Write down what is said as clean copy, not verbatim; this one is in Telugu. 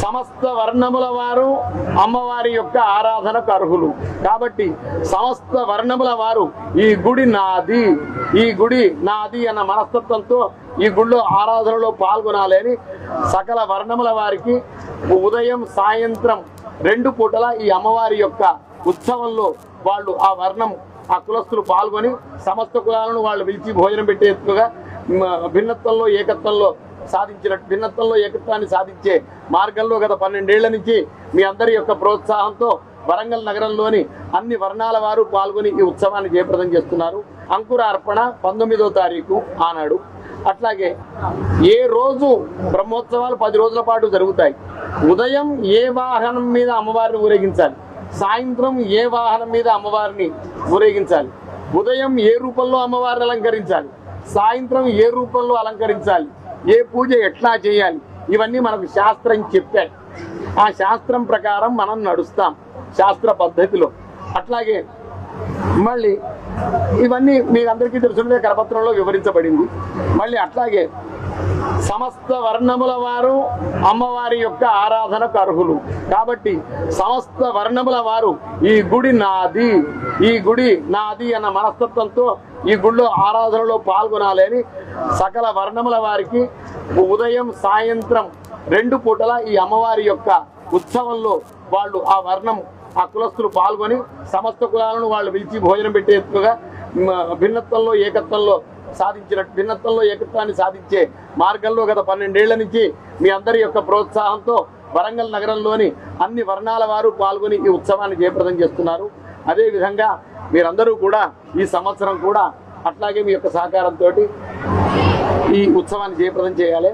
సమస్త వర్ణముల వారు అమ్మవారి యొక్క ఆరాధనకు అర్హులు కాబట్టి సమస్త వర్ణముల వారు ఈ గుడి నాది, ఈ గుడి నాది అన్న మనస్తత్వంతో ఈ గుడిలో ఆరాధనలో పాల్గొనాలి అని సకల వర్ణముల వారికి ఉదయం సాయంత్రం 2 పూటల ఈ అమ్మవారి యొక్క ఉత్సవంలో వాళ్ళు ఆ వర్ణం ఆ కులస్తులు పాల్గొని సమస్త కులాలను వాళ్ళు పిలిచి భోజనం పెట్టేట్టుగా భిన్నత్వంలో ఏకత్వంలో ఏకత్వాన్ని సాధించే మార్గంలో గత 12 ఏళ్ల నుంచి మీ అందరి యొక్క ప్రోత్సాహంతో వరంగల్ నగరంలోని అన్ని వర్ణాల వారు పాల్గొని ఈ ఉత్సవాన్ని జయప్రదం చేస్తున్నారు. అంకురార్పణ 19వ తారీఖు ఆనాడు. అట్లాగే ఏ రోజు బ్రహ్మోత్సవాలు 10 రోజుల పాటు జరుగుతాయి. ఉదయం ఏ వాహనం మీద అమ్మవారిని ఊరేగించాలి, సాయంత్రం ఏ వాహనం మీద అమ్మవారిని ఊరేగించాలి, ఉదయం ఏ రూపంలో అమ్మవారిని అలంకరించాలి, సాయంత్రం ఏ రూపంలో అలంకరించాలి, ఏ పూజ ఎట్లా చేయాలి, ఇవన్నీ మనకు శాస్త్రం చెప్పాడు. ఆ శాస్త్రం ప్రకారం మనం నడుస్తాం శాస్త్ర పద్ధతిలో. అట్లాగే మళ్ళీ ఇవన్నీ మీకు అందరికీ తెలుసుండే కరపత్రంలో వివరించబడింది. మళ్ళీ అట్లాగే సమస్త వర్ణముల వారు అమ్మవారి యొక్క ఆరాధనకు అర్హులు కాబట్టి సమస్త వర్ణముల వారు ఈ గుడి నాది, ఈ గుడి నాది అన్న మనస్తత్వంతో ఈ గుడిలో ఆరాధనలో పాల్గొనాలి అని సకల వర్ణముల వారికి ఉదయం సాయంత్రం 2 పూటల ఈ అమ్మవారి యొక్క ఉత్సవంలో వాళ్ళు ఆ వర్ణం ఆ కులస్తులు పాల్గొని సమస్త కులాలను వాళ్ళు పిలిచి భోజనం పెట్టేట్టుగా భిన్నత్వంలో ఏకత్వాన్ని సాధించే మార్గంలో గత 12 ఏళ్ల నుంచి మీ అందరి యొక్క ప్రోత్సాహంతో వరంగల్ నగరంలోని అన్ని వర్ణాల వారు పాల్గొని ఈ ఉత్సవాన్ని జయప్రదం చేస్తున్నారు. అదేవిధంగా మీరందరూ కూడా ఈ సంవత్సరం కూడా అట్లాగే మీ యొక్క సహకారంతో ఈ ఉత్సవాన్ని జయప్రదం చేయాలి.